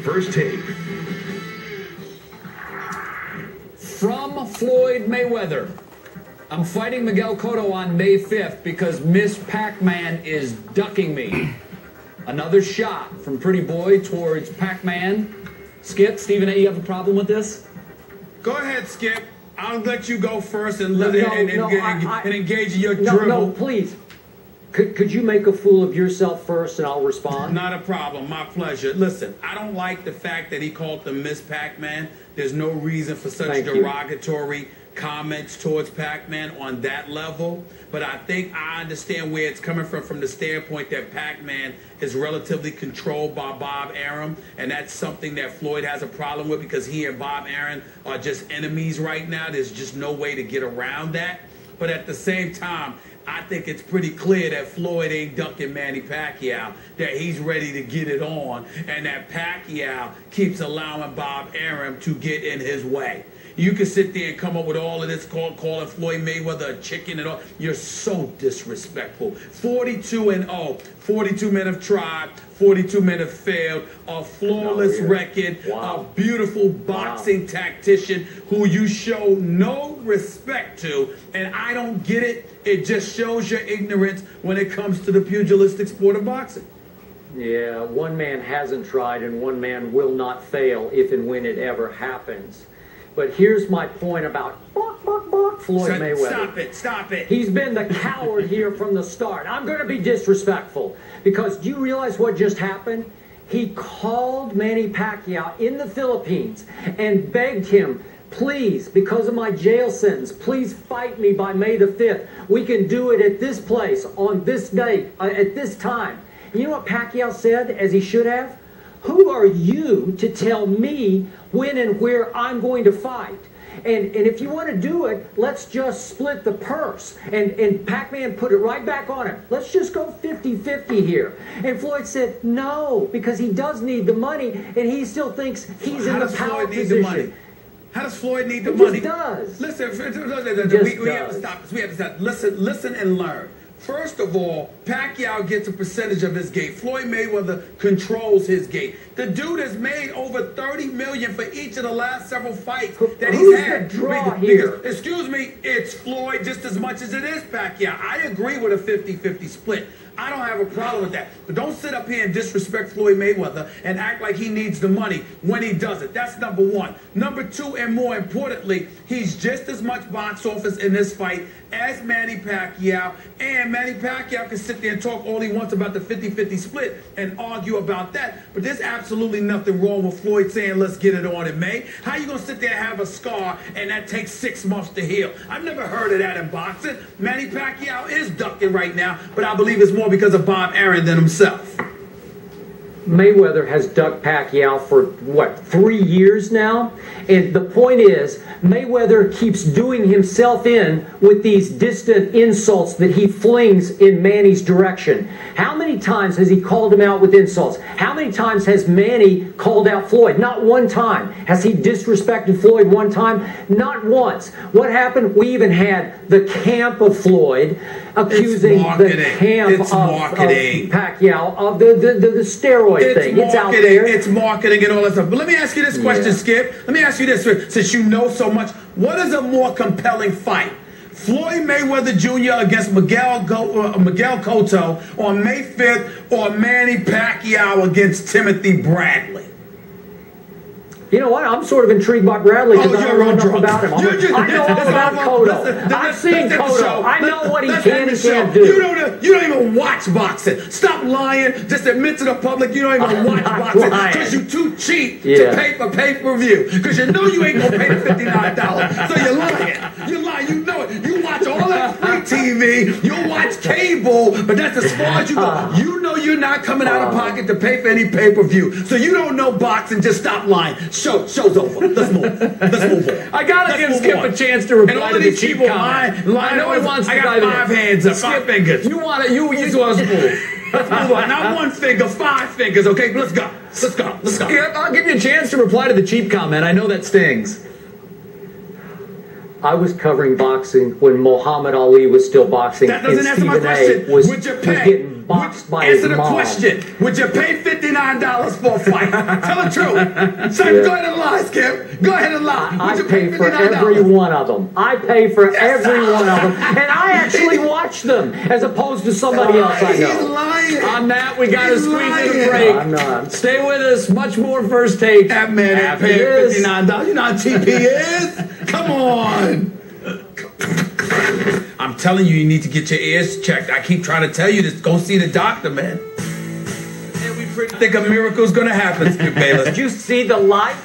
First take. From Floyd Mayweather. I'm fighting Miguel Cotto on May 5th because Miss Pacman is ducking me. Another shot from Pretty Boy towards Pacman. Skip, Stephen A, you have a problem with this? Go ahead, Skip. I'll let you go first and engage in your dribble. No, please. Could you make a fool of yourself first and I'll respond? Not a problem. My pleasure. Listen, I don't like the fact that he called them Miss Pacman. There's no reason for such derogatory comments towards Pacman on that level. But I think I understand where it's coming from the standpoint that Pacman is relatively controlled by Bob Arum. And that's something that Floyd has a problem with because he and Bob Arum are just enemies right now. There's just no way to get around that. But at the same time, I think it's pretty clear that Floyd ain't ducking Manny Pacquiao, that he's ready to get it on, and that Pacquiao keeps allowing Bob Arum to get in his way. You can sit there and come up with all of this calling Floyd Mayweather a chicken and all. You're so disrespectful. 42-0. 42 men have tried. 42 men have failed. A flawless record. A beautiful boxing tactician who you show no respect to. And I don't get it. It just shows your ignorance when it comes to the pugilistic sport of boxing. Yeah, one man hasn't tried and one man will not fail if and when it ever happens. But here's my point about Floyd Mayweather. Stop it. He's been the coward here from the start. I'm going to be disrespectful because do you realize what just happened? He called Manny Pacquiao in the Philippines and begged him, please, because of my jail sentence, please fight me by May the 5th. We can do it at this place, on this date, at this time. And you know what Pacquiao said, as he should have? Who are you to tell me when and where I'm going to fight? And if you want to do it, let's just split the purse. And Pacman put it right back on him. Let's just go 50-50 here. And Floyd said no, because he does need the money, and he still thinks he's in the power position. How does Floyd need the money? He does. Listen, we have to stop this. We have to stop. Listen and learn. First of all, Pacquiao gets a percentage of his gate. Floyd Mayweather controls his gate. The dude has made over $30 million for each of the last several fights that he's had. The draw here? Excuse me, it's Floyd just as much as it is Pacquiao. I agree with a 50-50 split. I don't have a problem with that. But don't sit up here and disrespect Floyd Mayweather and act like he needs the money when he doesn't. That's number one. Number two, and more importantly, he's just as much box office in this fight as Manny Pacquiao. And Manny Pacquiao can sit there and talk all he wants about the 50-50 split and argue about that. But there's absolutely nothing wrong with Floyd saying, let's get it on in May. How you going to sit there and have a scar and that takes 6 months to heal? I've never heard of that in boxing. Manny Pacquiao is ducking right now, but I believe it's more because of Bob Arum than himself. Mayweather has ducked Pacquiao for, what, 3 years now? And the point is, Mayweather keeps doing himself in with these distant insults that he flings in Manny's direction. How many times has he called him out with insults? How many times has Manny called out Floyd? Not one time. Has he disrespected Floyd one time? Not once. What happened? We even had the camp of Floyd accusing the camp of Pacquiao of the steroid thing. It's out there. It's marketing and all that stuff. But let me ask you this question, Skip. Let me ask you this, since you know so much. What is a more compelling fight? Floyd Mayweather Jr. against Miguel Cotto on May 5th or Manny Pacquiao against Timothy Bradley? You know what? I'm sort of intrigued by Bradley because I don't know enough about him. I know all about Cotto. I've seen Cotto. I know what he can and can't do. You don't even watch boxing. Stop lying. Just admit to the public you don't even watch boxing because you're too cheap to pay for pay-per-view. Because you know you ain't going to pay the $59. So you're lying. You're lying. You know it. You watch all that free TV. You watch cable. But that's as far as you go. You know you're not coming out of pocket to pay for any pay-per-view. So you don't know boxing. Just stop lying. Show's over. Let's move. Let's move on. I gotta give Skip a chance to reply to the cheap comment. I know he wants to dive in. 5 hands up, 5 fingers. You want it? You just want us to move. Let's move on. Not 1 finger, 5 fingers. Okay, let's go. Let's go. Let's go. Skip, I'll give you a chance to reply to the cheap comment. I know that stings. I was covering boxing when Muhammad Ali was still boxing. That doesn't answer my question. Would you pay? boxed by Answer his the mom. question. Would you pay $59 for a fight? Tell the truth. So go ahead and lie, Skip. Go ahead and lie. I Would you pay for every one of them. I pay for every one of them. And I actually watch them as opposed to somebody else I He's know. lying. On that, we got to He's squeeze in lying. a break. I'm not. Stay with us. Much more First Take. That man ain't After paying this. $59. You know how cheap he is? Come on. I'm telling you, you need to get your ears checked. I keep trying to tell you this. Go see the doctor, man. And we think a miracle's going to happen, Skip Bayless. Did you see the light?